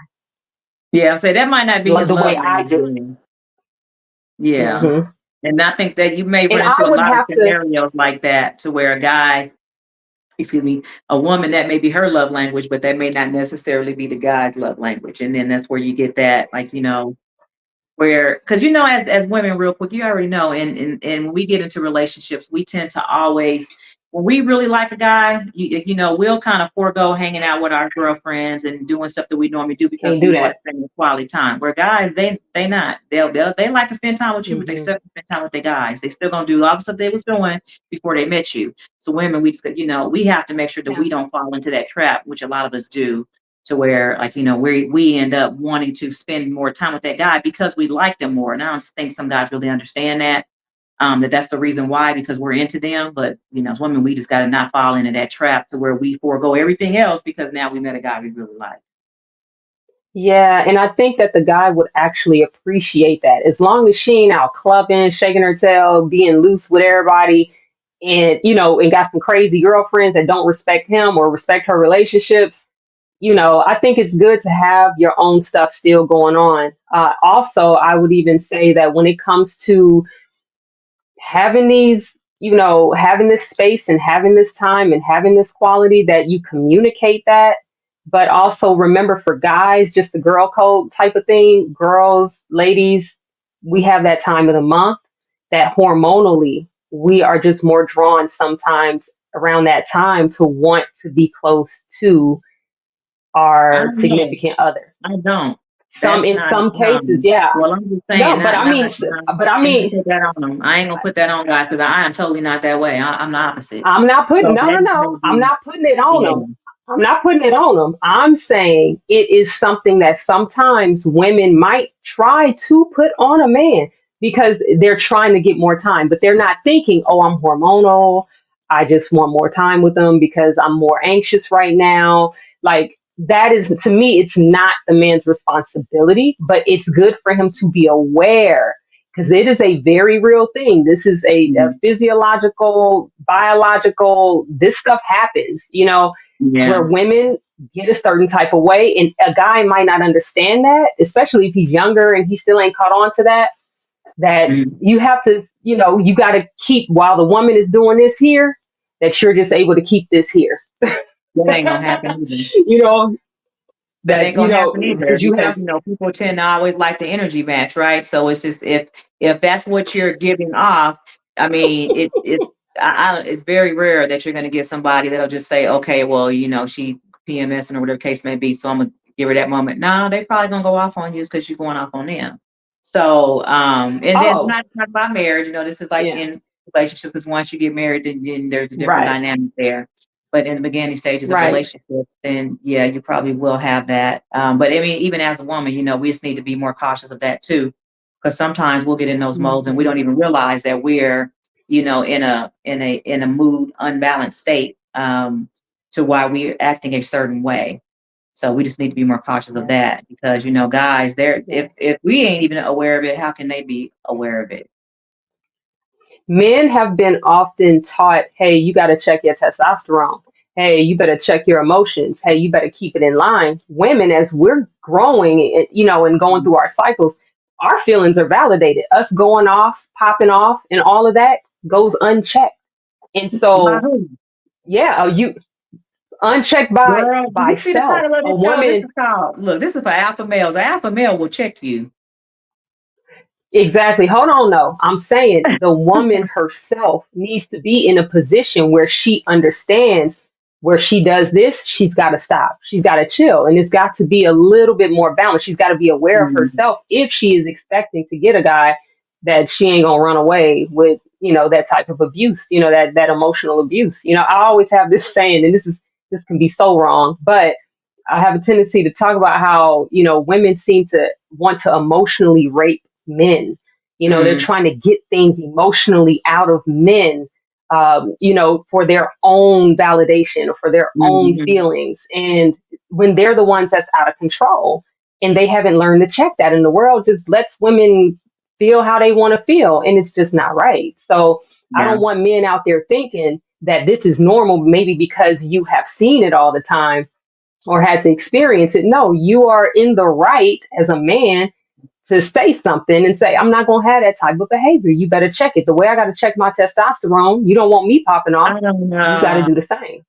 yeah, so that might not be like his the way love I language do. then. Yeah. Hmm. And I think that you may And run into I a would lot of have to. scenarios like that to where a guy, excuse me, a woman, that may be her love language, but that may not necessarily be the guy's love language. And then that's where you get that, like, where, because as women, real quick, you already know, and when we get into relationships, we tend to always, when we really like a guy, we'll kind of forego hanging out with our girlfriends and doing stuff that we normally do because Can't we do want to that. spend quality time. Where guys, they not, they like to spend time with you, but they Hmm. still spend time with their guys. They still gonna do all the stuff they was doing before they met you. So women, we just, we have to make sure that Yeah. we don't fall into that trap, which a lot of us do, to where, like, we end up wanting to spend more time with that guy because we like them more. And I don't think some guys really understand that, that's the reason why, because we're into them. But as women, we just got to not fall into that trap to where we forego everything else because now we met a guy we really like. Yeah, and I think that the guy would actually appreciate that. As long as she ain't out clubbing, shaking her tail, being loose with everybody, and and got some crazy girlfriends that don't respect him or respect her relationships. I think it's good to have your own stuff still going on. Also, I would even say that when it comes to having having this space and having this time and having this quality, that you communicate that. But also remember, for guys, just the girl code type of thing, girls, ladies, we have that time of the month that hormonally we are just more drawn sometimes around that time to want to be close to I our don't know. significant other. I don't. Some That's in not. some cases, yeah. Well, I'm just saying, No, but not, I not, mean, not. but I I ain't gonna mean, put that on them. I ain't gonna put that on guys because I am totally not that way. I'm the opposite. I'm not putting, So no, that no, just may no. I'm be, not putting it on yeah, them. I'm not putting it on them. I'm saying it is something that sometimes women might try to put on a man because they're trying to get more time, but they're not thinking, oh, I'm hormonal. I just want more time with them because I'm more anxious right now. Like, that is, to me, it's not the man's responsibility, but it's good for him to be aware because it is a very real thing. This is a mhm, physiological, biological, this stuff happens, yeah, where women get a certain type of way. And a guy might not understand that, especially if he's younger and he still ain't caught on to that. that Mm. you have to, you got to keep while the woman is doing this here, that you're just able to keep this here. That ain't gonna happen either. you know, That ain't that, gonna happen either because you because have, you know people tend to always like the energy match, right? So it's just if that's what you're giving off, I mean it's very rare that you're gonna get somebody that'll just say, okay, well, you know, she PMSing or whatever case may be, so I'm gonna give her that moment. No, they probably gonna go off on you because you're going off on them. So and then oh, not about marriage, you know, this is like yeah, in relationship because once you get married, then there's a different right, dynamic there. But in the beginning stages of right. relationships, then yeah, you probably will have that. But I mean, even as a woman, you know, we just need to be more cautious of that too, because sometimes we'll get in those modes and we don't Mhm. even realize that we're, you know, in a mood unbalanced state to why we're acting a certain way. So we just need to be more cautious of Yes, that because you know, guys, they're yes. if we ain't even aware of it, how can they be aware of it? Men have been often taught, hey, you got to check your testosterone. Hey, you better check your emotions. Hey, you better keep it in line. Women, as we're growing, and going through our cycles, our feelings are validated. Us going off, popping off, and all of that goes unchecked. And By so, who? yeah, you unchecked by Girl, do by you see the self. title of A this show? This woman. is called, look, this is for alpha males. An alpha male will check you. Exactly. Hold on, though. I'm saying the woman herself needs to be in a position where she understands where she does this, she's got to stop. She's got to chill. And it's got to be a little bit more balanced. She's got to be aware of Mm, herself if she is expecting to get a guy that she ain't going to run away with, that type of abuse, that emotional abuse. I always have this saying, and this can be so wrong, but I have a tendency to talk about how, women seem to want to emotionally rape men. They're mm, trying to get things emotionally out of men, for their own validation or for their own mhm. feelings. And when they're the ones that's out of control and they haven't learned to check that, and the world just lets women feel how they want to feel, and it's just not right. So I Yeah, don't want men out there thinking that this is normal, maybe because you have seen it all the time or had to experience it. No, you are in the right as a man to say something and say, I'm not going to have that type of behavior. You better check it. The way I got to check my testosterone, you don't want me popping off. I don't You got to know. do the same.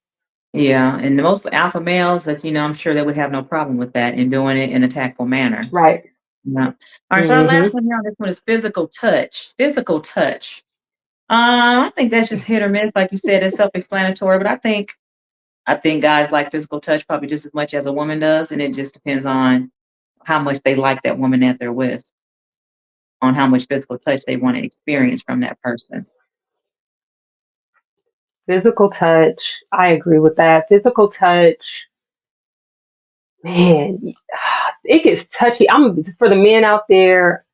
Yeah, and the most alpha males, like you know, I'm sure they would have no problem with that and doing it in a tactful manner. Right. Yeah. All right. So our last Hmm. one here on this one is physical touch. Physical touch. I think that's just hit or miss, like you said, it's self-explanatory. But I think guys like physical touch probably just as much as a woman does, and it just depends on how much they like that woman that they're with, on how much physical touch they want to experience from that person. Physical touch. I agree with that. Physical touch, man, it gets touchy. I'm for the men out there.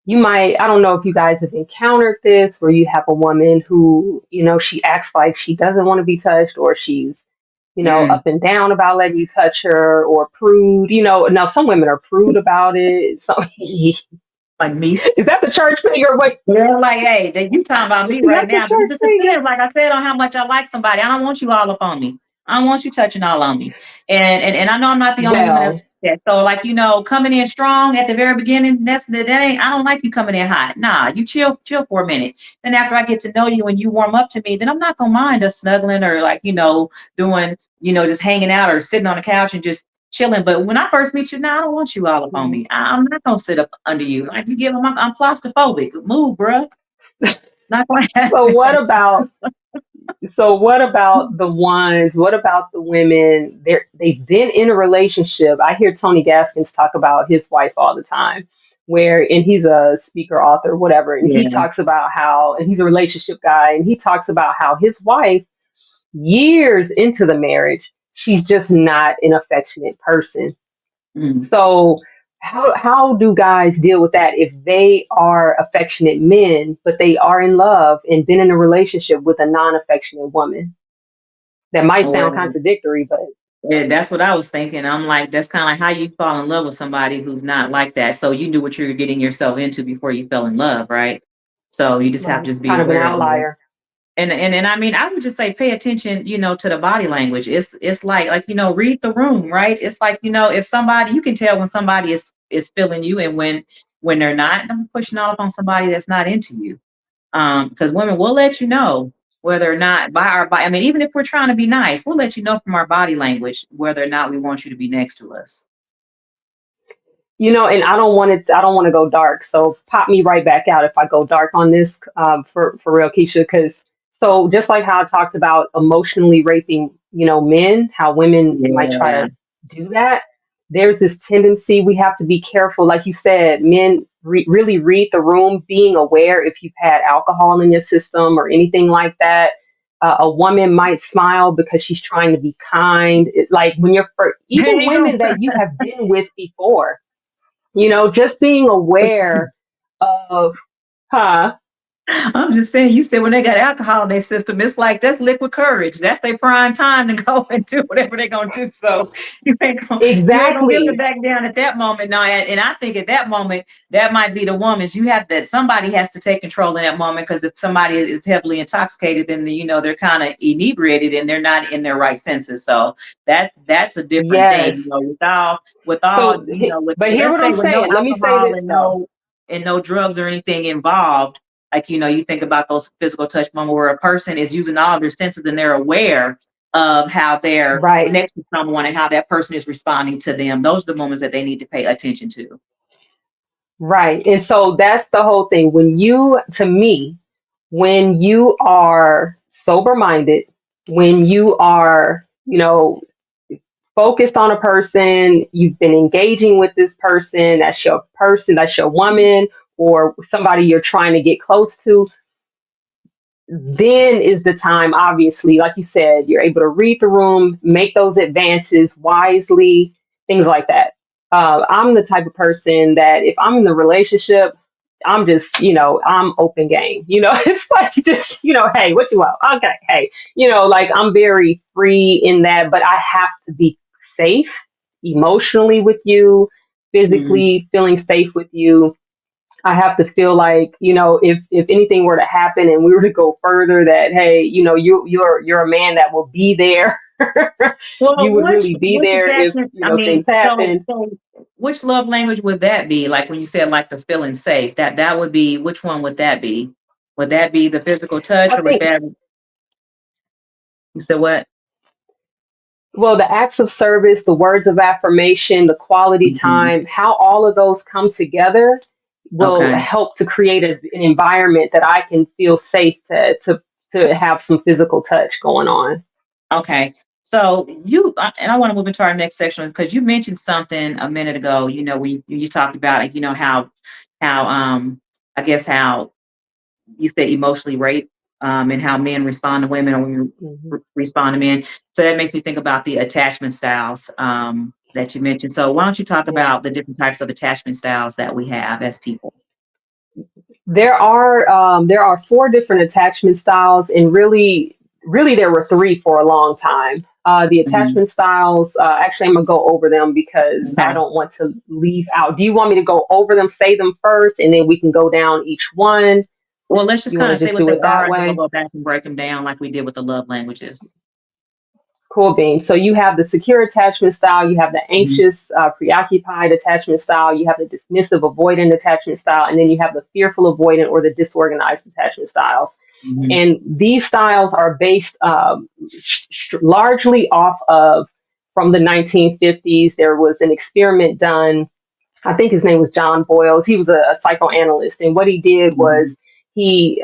You might, I don't know if you guys have encountered this where you have a woman who, she acts like she doesn't want to be touched, or she's, Mm, up and down about letting you touch her, or prude. Now some women are prude about it. So is like me. that the church finger? Wait, Yeah, like, hey, that you talking about me is right that the now, but it church just finger? depends. Like I said, on how much I like somebody. I don't want you all up on me. I don't want you touching all on me. And I know I'm not the only woman that's Well, like that. So like, you know, coming in strong at the very beginning, that ain't I don't like you coming in hot. Nah, you chill for a minute. Then after I get to know you and you warm up to me, then I'm not gonna mind us snuggling or like, you know, doing, you know, just hanging out or sitting on the couch and just chilling. But when I first meet you, no, I don't want you all up on me. I'm not gonna sit up under you. Like you give them, I'm claustrophobic. Move, bruh. Not gonna so happen. what about the ones? What about the women? They've been in a relationship. I hear Tony Gaskins talk about his wife all the time, and he's a speaker, author, whatever, and he Yeah. talks about how, and he's a relationship guy, and he talks about how his wife, years into the marriage, she's just not an affectionate person. Mm. So how do guys deal with that if they are affectionate men, but they are in love and been in a relationship with a non-affectionate woman? That might sound Well, contradictory, but yeah, that's what I was thinking. I'm like, that's kind of like how you fall in love with somebody who's not like that. So you knew what you were getting yourself into before you fell in love, right? So you just have to right, just be kind of an aware of this. outlier. And I mean, I would just say pay attention, you know, to the body language. It's like you know, read the room, right? It's like you know, if somebody you can tell when somebody is feeling you and When they're not, don't pushing off on somebody that's not into you. Because women will let you know whether or not by our body. I mean, even if we're trying to be nice, we'll let you know from our body language whether or not we want you to be next to us. And I don't want to go dark. So pop me right back out if I go dark on this, for real, Keisha. Because so just like how I talked about emotionally raping, men, how women might try Yeah. to do that. There's this tendency we have to be careful. Like you said, men really read the room, being aware if you've had alcohol in your system or anything like that. A woman might smile because she's trying to be kind. Like when There even you go. women that you have been with before, just being aware of, huh? I'm just saying, you said when they got alcohol in their system, it's like that's liquid courage. That's their prime time to go and do whatever they're gonna do. So you ain't gonna be able to Exactly. back down at that moment. No, and I think at that moment that might be the woman's. You have that somebody has to take control in that moment because if somebody is heavily intoxicated, then they're kind of inebriated and they're not in their right senses. So that's a different thing. Yes. With all So, with but hear let's what say I'm with no saying. Let me say alcohol this and though. no drugs or anything involved, like you think about those physical touch moments where a person is using all of their senses and they're aware of how they're Right. next to someone and how that person is responding to them. Those are the moments that they need to pay attention to. Right. And so that's the whole thing. To me, when you are sober minded, when you are, focused on a person, you've been engaging with this person, that's your woman, or somebody you're trying to get close to, then is the time, obviously, like you said, you're able to read the room, make those advances wisely, things like that. I'm the type of person that if I'm in the relationship, I'm just, I'm open game. It's like just, hey, what you want? Okay, hey, like I'm very free in that, but I have to be safe emotionally with you, Mhm. physically feeling safe with you. I have to feel like, if anything were to happen and we were to go further, that hey, you're a man that will be there. Well, You would which really be which there if, attachment? I things mean, so happen. so which love language would that be? Like when you said like the feeling safe, that would be which one would that be? Would that be the physical touch, I or would think, that you said what? well, the acts of service, the words of affirmation, the quality Mhm. time, how all of those come together will Okay. help to create an environment that I can feel safe to have some physical touch going on. Okay. So and I want to move into our next section because you mentioned something a minute ago. You talked about how I guess how you said emotionally rape, and how men respond to women or women Mhm. respond to men. So that makes me think about the attachment styles that you mentioned. So why don't you talk Yeah. about the different types of attachment styles that we have as people? There are four different attachment styles, and really there were three for a long time. The Mhm. attachment styles, actually, I'm gonna go over them because I Okay. don't want to leave out. Do you want me to go over them, say them first, and then we can go down each one? Well, let's just You want kind to of say just what do they it are, that and then we'll way? go back and break them down like we did with the love languages. Cool bean. So you have the secure attachment style, you have the Mhm. anxious, preoccupied attachment style, you have the dismissive avoidant attachment style, and then you have the fearful avoidant or the disorganized attachment styles. Mhm. And these styles are based largely off of from the 1950s. There was an experiment done. I think his name was John Boyles. He was a psychoanalyst, and what he did Mhm. was he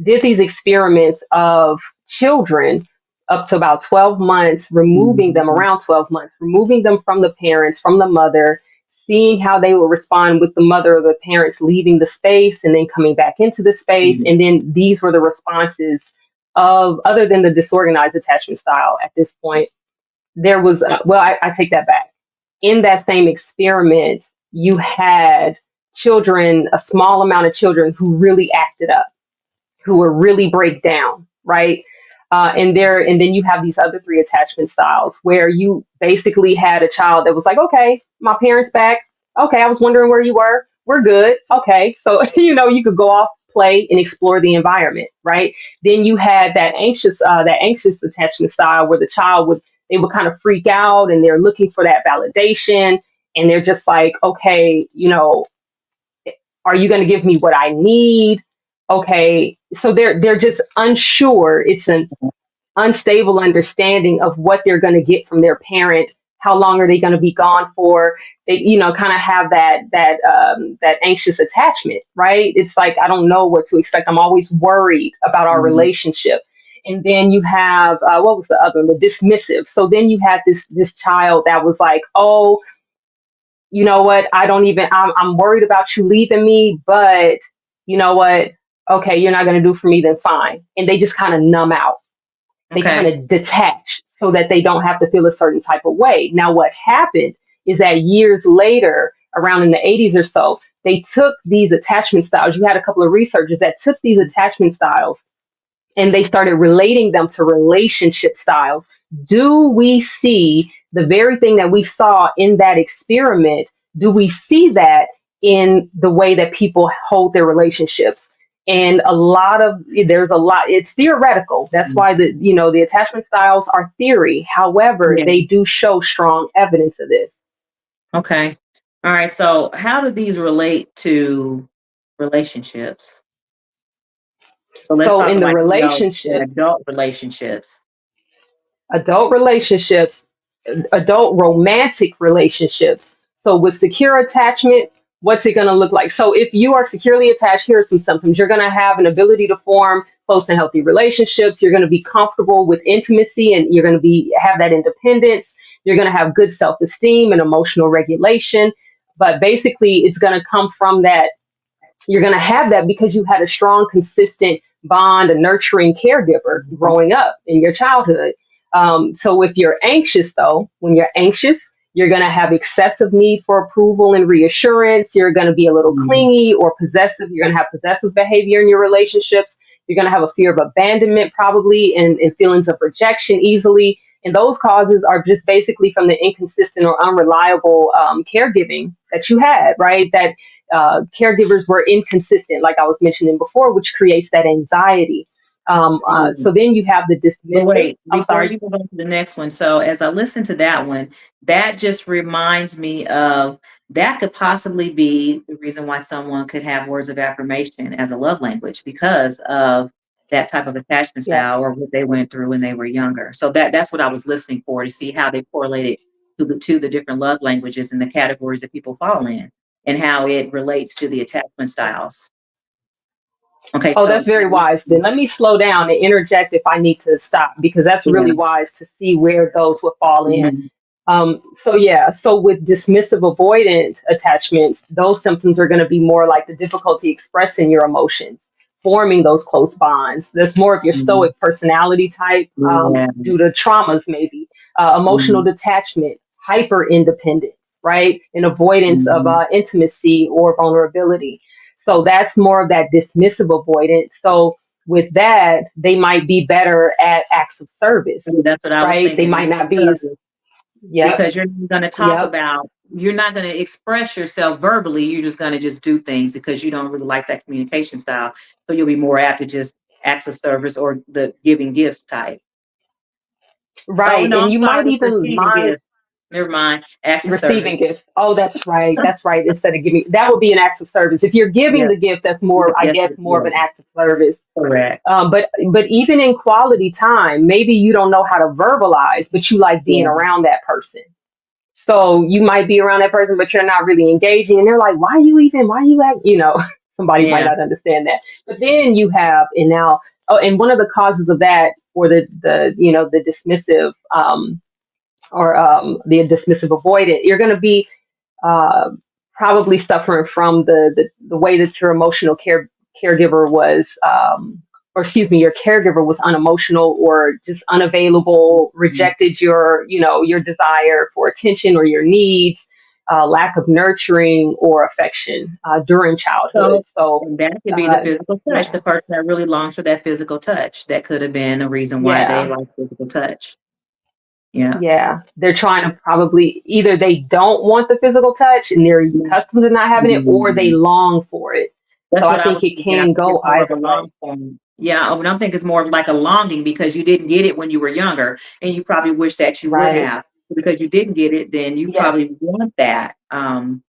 did these experiments of children up to about 12 months, removing them Mhm. around 12 months, removing them from the parents, from the mother, seeing how they will respond with the mother or the parents leaving the space and then coming back into the space. Mhm. And then these were the responses of, other than the disorganized attachment style at this point, there was, I take that back. In that same experiment, you had children, a small amount of children who really acted up, who were really break down, right? And then you have these other three attachment styles where you basically had a child that was like, okay, my parents back. Okay, I was wondering where you were. We're good. Okay, so you could go off, play, and explore the environment, right? Then you had that anxious attachment style where the child would kind of freak out and they're looking for that validation, and they're just like, okay, Are you going to give me what I need? Okay, so they're just unsure. It's an unstable understanding of what they're going to get from their parent. How long are they going to be gone for? They, kind of have that anxious attachment, right? It's like, I don't know what to expect. I'm always worried about our Mhm. relationship. And then you have what was the other one? The dismissive. So then you had this child that was like, oh, you know what? I don't even. I'm worried about you leaving me, but you know what? Okay, you're not going to do for me, then fine. And they just kind of numb out, they kind Okay. of detach so that they don't have to feel a certain type of way. Now, what happened is that years later, around in the 80s or so, they took these attachment styles. You had a couple of researchers that took these attachment styles and they started relating them to relationship styles. Do we see the very thing that we saw in that experiment? Do we see that in the way that people hold their relationships? And there's a lot, it's theoretical. That's Mhm. why the attachment styles are theory. However, Yeah. they do show strong evidence of this. Okay. All right. So, how do these relate to relationships? So let's So talk in the like, in relationship, adult relationships. adult relationships, adult romantic relationships. So with secure attachment, what's it going to look like? So if you are securely attached, here are some symptoms. You're going to have an ability to form close and healthy relationships. You're going to be comfortable with intimacy, and you're going to have that independence. You're going to have good self-esteem and emotional regulation. But basically, it's going to come from that. You're going to have that because you had a strong, consistent bond, a nurturing caregiver Mhm. growing up in your childhood. So if you're anxious, though, when you're anxious, you're going to have excessive need for approval and reassurance. You're going to be a little Mhm. clingy or possessive. You're going to have possessive behavior in your relationships. You're going to have a fear of abandonment, probably, and feelings of rejection easily. And those causes are just basically from the inconsistent or unreliable caregiving that you had, right? That caregivers were inconsistent, like I was mentioning before, which creates that anxiety. Yeah. So then you have the But dismissive. wait, I'm before sorry. you move on to the next one, so as I listen to that one, that just reminds me of that could possibly be the reason why someone could have words of affirmation as a love language because of that type of attachment Yes. style or what they went through when they were younger. So that's what I was listening for to see how they correlated to the different love languages and the categories that people fall in and how it relates to the attachment styles. Okay, Oh, that's so very wise. Then let me slow down and interject if I need to stop, because that's yeah. really wise to see where those would fall in. Mhm. So yeah, so with dismissive avoidant attachments, those symptoms are going to be more like the difficulty expressing your emotions, forming those close bonds. That's more of your Mhm. stoic personality type, Yeah. due to traumas, maybe emotional Mhm. detachment, hyper independence, right, and avoidance of Mhm. intimacy or vulnerability. So that's more of that dismissive avoidance. So with that, they might be better at acts of service, That's what I was right? They thinking. might not be as, yep, Because you're going to talk yep, about, you're not going to express yourself verbally. You're just going to just do things because you don't really like that communication style. So you'll be more apt to just acts of service or the giving gifts type. Oh, right. no, And I'm you sorry. might It's even receiving mind gifts. Never mind. Acts of service. receiving gifts. Oh, that's right. That's right. Instead of giving, that would be an act of service. If you're giving Yeah. the gift, that's more, I Yes. guess, more of Yeah. an act of service. Correct. But even in quality time, maybe you don't know how to verbalize, but you like being Yeah. around that person. So you might be around that person, but you're not really engaging. And they're like, why you at, somebody might Yeah. not understand that. But then you have, and now, oh, and one of the causes of that for the dismissive, or the dismissive avoidant, you're going to be uh, probably suffering from the way that your emotional caregiver was, or excuse me, your caregiver was unemotional or just unavailable, Mhm. rejected your desire for attention or your needs, lack of nurturing or affection during childhood. So, So, and that could be the uh, physical touch. yeah, The person that really longs for that physical touch. That could have been a reason why they yeah. like physical touch. Yeah. Yeah, they're trying to probably either they don't want the physical touch and they're accustomed to not having it, or they Mhm. long for it. So That's I what I think was it thinking. I can think go it's more of a either way. long form. Yeah, but I think it's more of like a longing because you didn't get it when you were younger, and you probably wish that you would Right. have. Because you didn't get it, then you Yes. probably want that.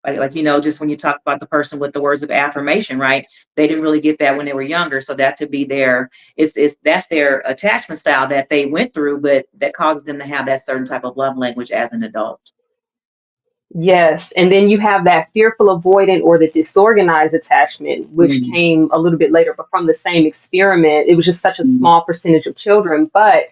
like, just when you talk about the person with the words of affirmation, right? They didn't really get that when they were younger. So that could be that's their attachment style that they went through, but that causes them to have that certain type of love language as an adult. Yes, and then you have that fearful avoidant or the disorganized attachment, which Mm, came a little bit later, but from the same experiment. It was just such a mm, small percentage of children, but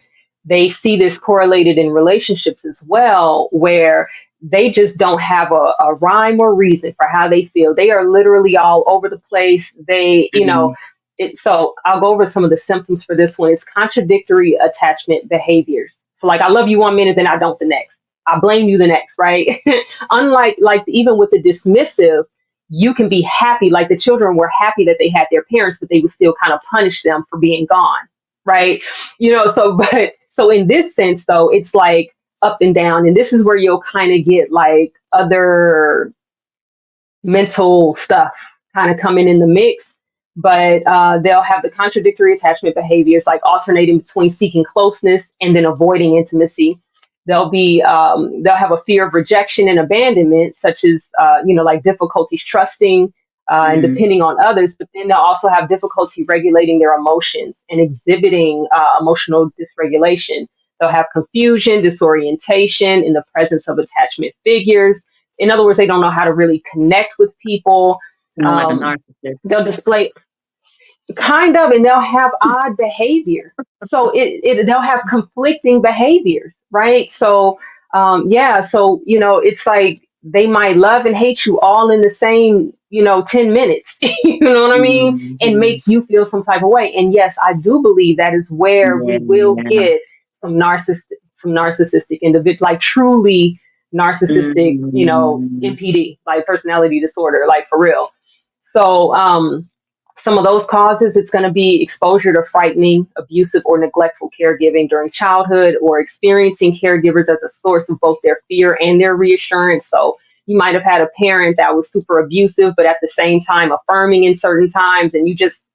they see this correlated in relationships as well, where they just don't have a rhyme or reason for how they feel. They are literally all over the place. mm, So I'll go over some of the symptoms for this one. It's contradictory attachment behaviors. So like I love you one minute, then I don't the next. I blame you the next, right? Unlike like even with the dismissive, you can be happy, like the children were happy that they had their parents, but they would still kind of punish them for being gone, right? So in this sense though, it's like up and down, and this is where you'll kind of get like other mental stuff kind of coming in the mix. But they'll have the contradictory attachment behaviors, like alternating between seeking closeness and then avoiding intimacy. They'll have a fear of rejection and abandonment, such as like difficulties trusting and mm, depending on others. But then they'll also have difficulty regulating their emotions and exhibiting emotional dysregulation. They'll have confusion, disorientation in the presence of attachment figures. In other words, they don't know how to really connect with people. sound like a Um, narcissist. they'll display kind of, and they'll have odd behavior. So they'll have conflicting behaviors, right? So yeah, so it's like they might love and hate you all in the same 10 minutes. You know what I mean? And Mhm. make you feel some type of way. And yes, I do believe that is where we will Yeah. get some narcissistic individuals, like truly narcissistic, Mhm. NPD, like personality disorder, like for real. So some of those causes, it's going to be exposure to frightening, abusive, or neglectful caregiving during childhood, or experiencing caregivers as a source of both their fear and their reassurance. So you might have had a parent that was super abusive, but at the same time affirming in certain times, and you just,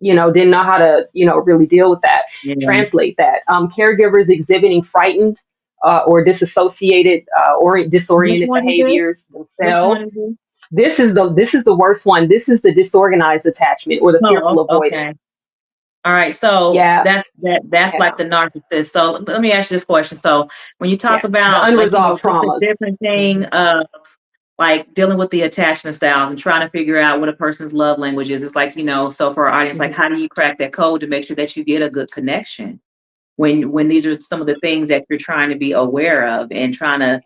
didn't know how to, really deal with that, Yeah. translate that. Caregivers exhibiting frightened or disassociated or Which disoriented one is it? behaviors Which one is themselves. it? This is the worst one. This is the disorganized attachment or the Oh, fearful avoidant. okay. All right. So Yeah, that's like yeah, the narcissist. So let me ask you this question. So when you talk yeah. The about, like, unresolved just a traumas. different thing Hmm. of like dealing with the attachment styles and trying to figure out what a person's love language is, it's like, so for our audience, like, Hmm. how do you crack that code to make sure that you get a good connection when these are some of the things that you're trying to be aware of and trying to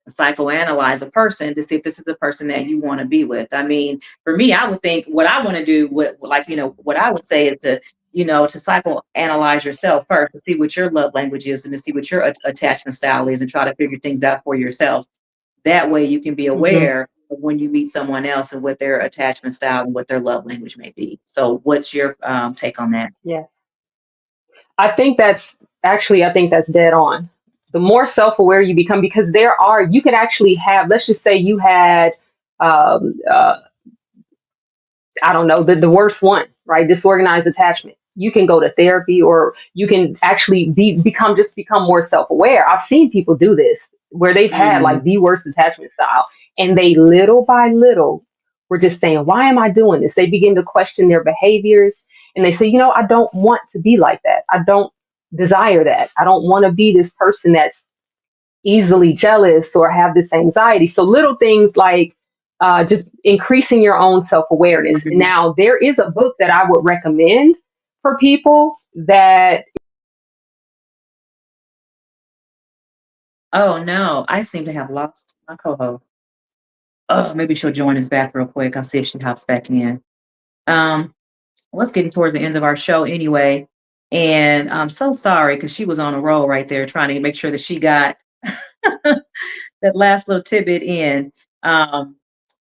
psychoanalyze a person to see if this is the person that you want to be with. I mean, for me, I would think what I want to do, what I would say is to psychoanalyze yourself first, to see what your love language is and to see what your attachment style is and try to figure things out for yourself. That way you can be Hmm. aware of when you meet someone else and what their attachment style and what their love language may be. So what's your take on that? Yes. I think that's dead on. The more self-aware you become, because you could actually have, let's just say you had um, uh, I don't know, the worst one, right? Disorganized attachment. You can go to therapy, or you can actually become more self-aware. I've seen people do this where they've had Mm, like the worst attachment style, and they little by little were just saying, why am I doing this? They begin to question their behaviors, and they say, I don't want to be like that. I don't desire that. I don't want to be this person that's easily jealous or have this anxiety. So little things like just increasing your own self awareness. mhm. Now, there is a book that I would recommend for people that. Oh no, I seem to have lost my co-host. Oh, maybe she'll join us back real quick. I'll see if she hops back in. Um, let's get towards the end of our show anyway. And I'm so sorry because she was on a roll right there trying to make sure that she got that last little tidbit in. Um,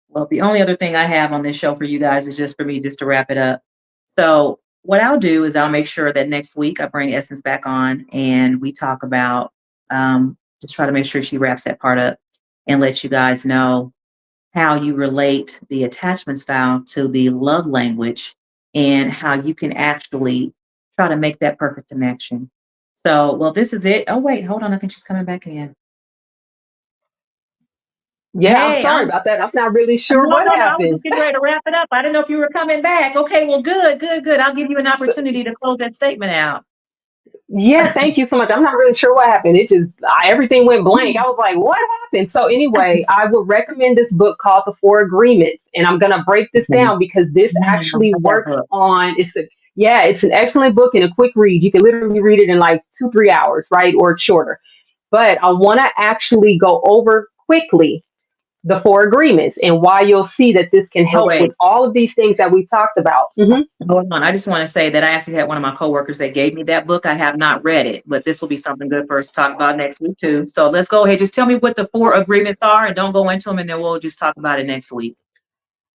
well, the only other thing I have on this show for you guys is just for me just to wrap it up. So what I'll do is I'll make sure that next week I bring Essence back on and we talk about just try to make sure she wraps that part up and let you guys know how you relate the attachment style to the love language and how you can actually try to make that perfect connection. So, well, this is it. Oh, wait, hold on. I think she's coming back in. Yeah, I'm Hey, sorry about that. I'm not really sure no, what no, no. I was just happened. getting ready to wrap it up. I didn't know if you were coming back. Okay, well, good, good, good. I'll give you an So, opportunity to close that statement out. yeah, thank you so much. I'm not really sure what happened. It just everything went blank. I was like, what happened? So anyway, I would recommend this book called The Four Agreements, and I'm gonna break this Okay. down because this Yeah, I actually love that works book. on it's a yeah, it's an excellent book and a quick read. You can literally read it in like 2, 3 hours, right? Or shorter. But I want to actually go over quickly the four agreements and why you'll see that this can But help with wait, all of these things that we talked about. hold on. I just want to say that I actually had one of my coworkers that gave me that book. I have not read it, but this will be something good for us to talk about next week too. So let's go ahead. Just tell me what the four agreements are and don't go into them, and then we'll just talk about it next week.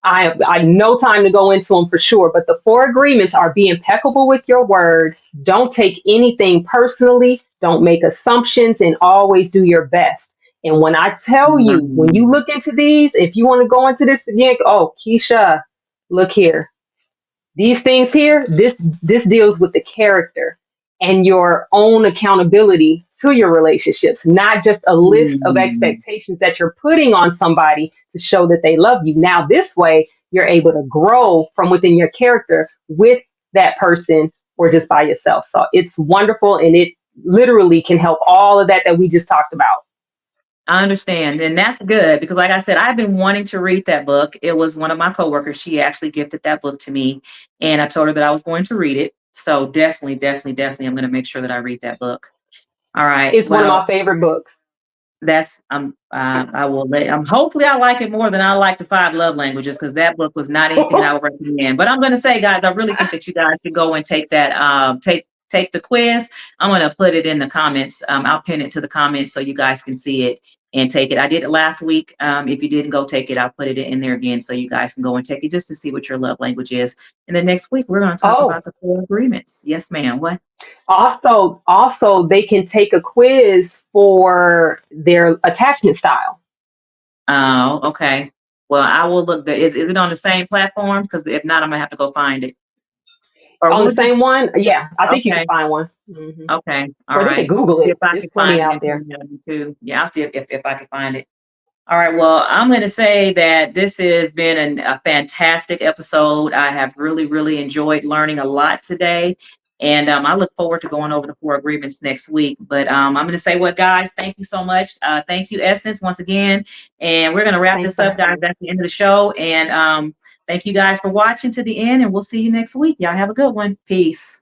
I no time to go into them for sure, but the four agreements are: be impeccable with your word, don't take anything personally, don't make assumptions, and always do your best. And when I tell you, when you Mm, look into these, if you want to go into this again, oh, Keisha, look here. These things here, this deals with the character and your own accountability to your relationships, not just a list of mm. expectations that you're putting on somebody to show that they love you. Now, this way, you're able to grow from within your character with that person or just by yourself. So it's wonderful, and it literally can help all of that we just talked about. I understand. And that's good because, like I said, I've been wanting to read that book. It was one of my coworkers. She actually gifted that book to me, and I told her that I was going to read it. So definitely, definitely, definitely, I'm going to make sure that I read that book. All right. It's one of Well, my favorite books. that's I will let hopefully I like it more than I like the five love languages because that book was not anything that I would recommend. But I'm gonna say, guys, I really think that you guys should go and take that take the quiz. I'm gonna put it in the comments. I'll pin it to the comments so you guys can see it and take it. I did it last week. If you didn't go take it, I'll put it in there again so you guys can go and take it just to see what your love language is. And then next week we're gonna talk Oh, about the four agreements. Yes, ma'am. What? also, they can take a quiz for their attachment style. Oh, okay. Well, I will look. Is it on the same platform? Because if not, I'm gonna have to go find it. Or On the we'll just same one? Yeah, I think you can okay, find one. okay, all Or they can right. Google See if it. I There's can plenty find it out and put there. it on YouTube. Yeah, I'll see if I can find it. All right. Well, I'm going to say that this has been a fantastic episode. I have really, really enjoyed learning a lot today. And I look forward to going over the four agreements next week. But I'm going to say what, guys, thank you so much. Thank you, Essence, once again. And we're going to wrap Thanks this for up, having guys. me. That's the end of the show. And thank you guys for watching to the end. And we'll see you next week. Y'all have a good one. Peace.